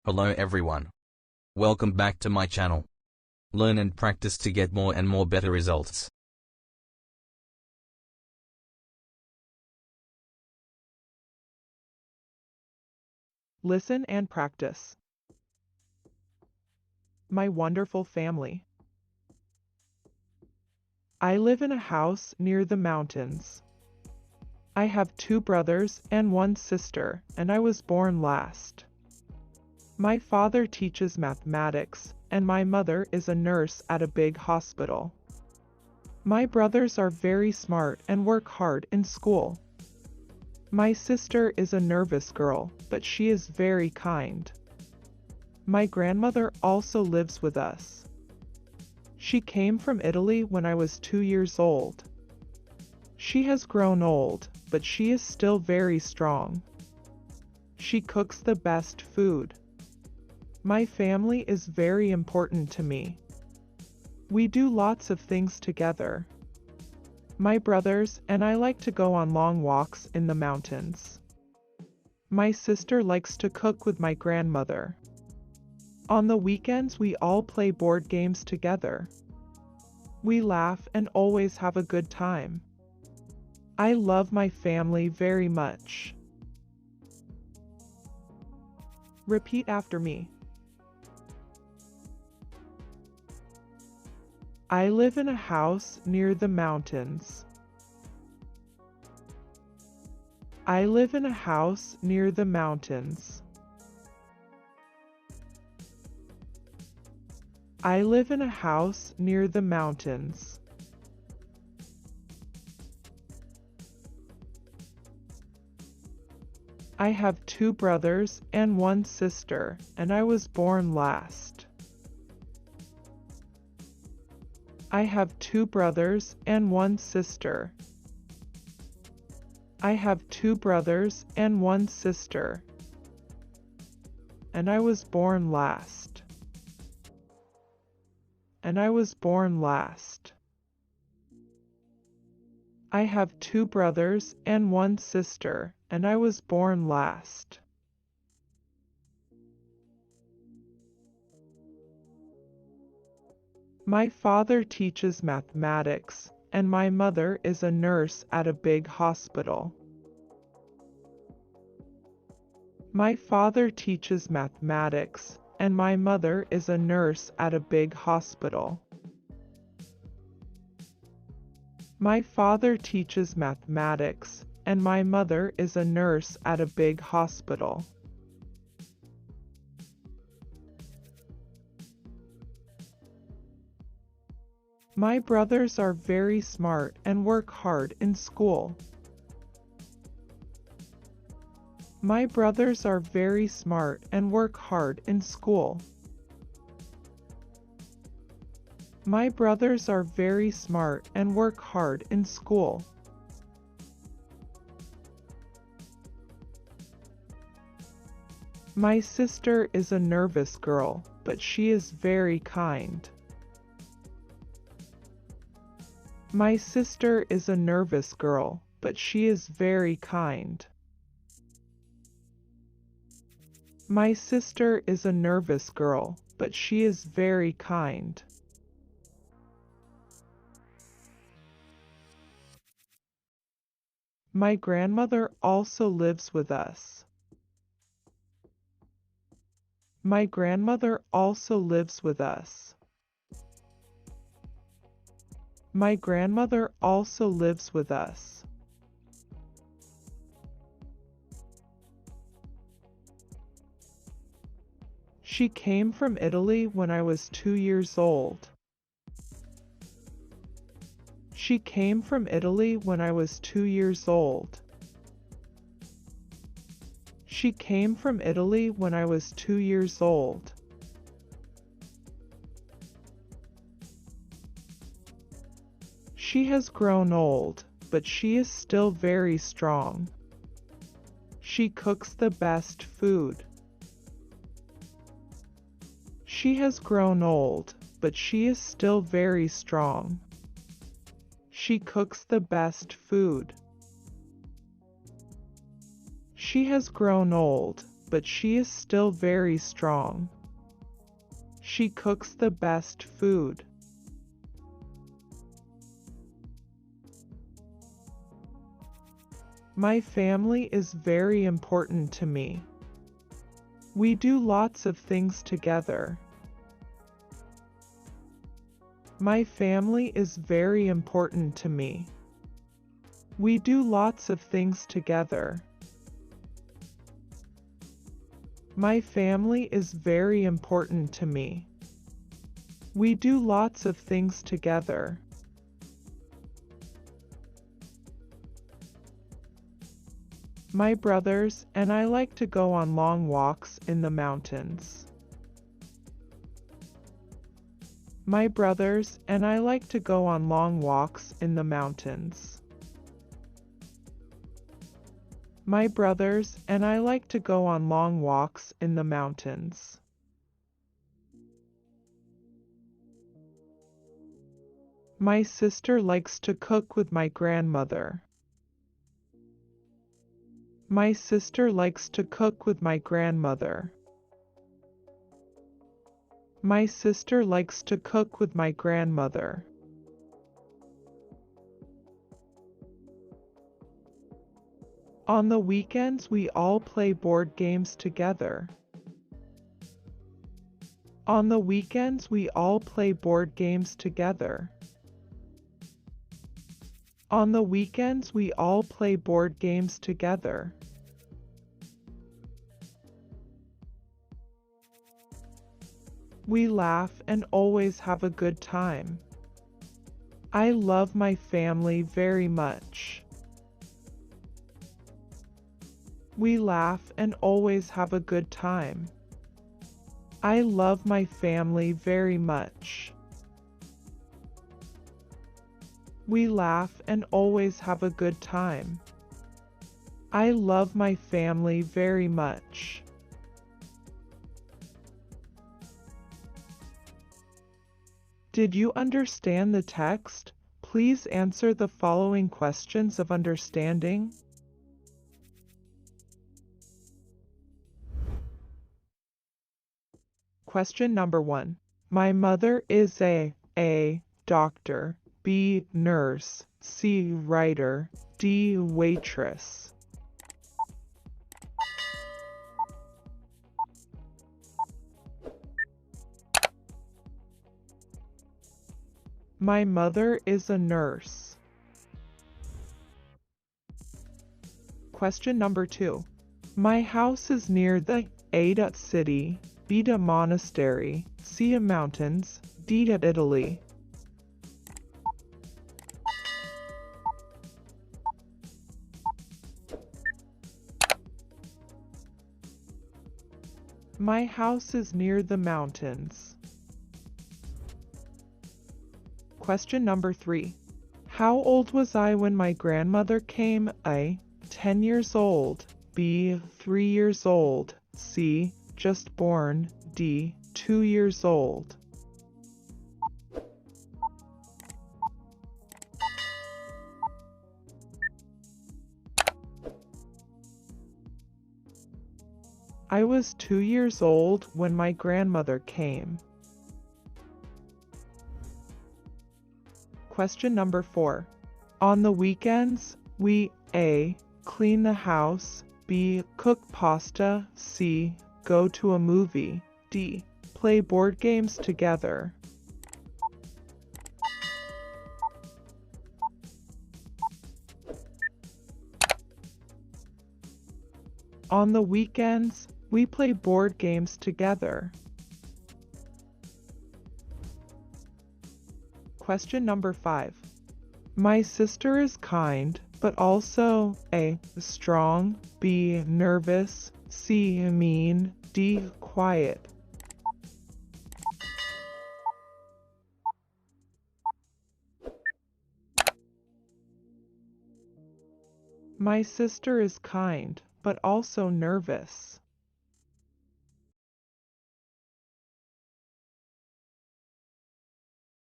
Hello everyone. Welcome back to my channel. Learn and practice to get more and more better results. Listen and practice. My wonderful family. I live in a house near the mountains. I have 2 brothers and 1 sister, and I was born last. My father teaches mathematics, and my mother is a nurse at a big hospital. My brothers are very smart and work hard in school. My sister is a nervous girl, but she is very kind. My grandmother also lives with us. She came from Italy when I was 2 years old. She has grown old, but she is still very strong. She cooks the best food. My family is very important to me. We do lots of things together. My brothers and I like to go on long walks in the mountains. My sister likes to cook with my grandmother. On the weekends we all play board games together. We laugh and always have a good time. I love my family very much. Repeat after me. I live in a house near the mountains. I live in a house near the mountains. I live in a house near the mountains. I have 2 brothers and 1 sister, and I was born last. I have 2 brothers and 1 sister. I have 2 brothers and 1 sister, and I was born last. And I was born last. I have 2 brothers and 1 sister, and I was born last. My father teaches mathematics, and my mother is a nurse at a big hospital. My father teaches mathematics, and my mother is a nurse at a big hospital. My father teaches mathematics, and my mother is a nurse at a big hospital. My brothers are very smart and work hard in school. My brothers are very smart and work hard in school. My brothers are very smart and work hard in school. My sister is a nervous girl, but she is very kind. My sister is a nervous girl, but she is very kind. My sister is a nervous girl, but she is very kind. My grandmother also lives with us. My grandmother also lives with us. My grandmother also lives with us. She came from Italy when I was 2 years old. She came from Italy when I was 2 years old. She came from Italy when I was 2 years old. She has grown old, but she is still very strong. She cooks the best food. She has grown old, but she is still very strong. She cooks the best food. She has grown old, but she is still very strong. She cooks the best food. My family is very important to me. We do lots of things together. My family is very important to me. We do lots of things together. My family is very important to me. We do lots of things together. My brothers and I like to go on long walks in the mountains. My brothers and I like to go on long walks in the mountains. My brothers and I like to go on long walks in the mountains. My sister likes to cook with my grandmother. My sister likes to cook with my grandmother. My sister likes to cook with my grandmother. On the weekends we all play board games together. On the weekends we all play board games together. On the weekends we all play board games together. We laugh and always have a good time. I love my family very much. We laugh and always have a good time. I love my family very much. We laugh and always have a good time. I love my family very much. Did you understand the text? Please answer the following questions of understanding. Question number 1. My mother is A. Doctor, B. Nurse, C. Writer, D. Waitress. My mother is a nurse. Question number 2. My house is near the A. City, B. Monastery, C. Mountains, D. Italy. My house is near the mountains. Question number 3. How old was I when my grandmother came? A. 10 years old, B. 3 years old, C. Just born, D. 2 years old. I was 2 years old when my grandmother came. Question number 4. On the weekends, we A. Clean the house, B. Cook pasta, C. Go to a movie, D. Play board games together. On the weekends, we play board games together. Question number 5. My sister is kind, but also A. Strong, B. Nervous, C. Mean, D. Quiet. My sister is kind, but also nervous.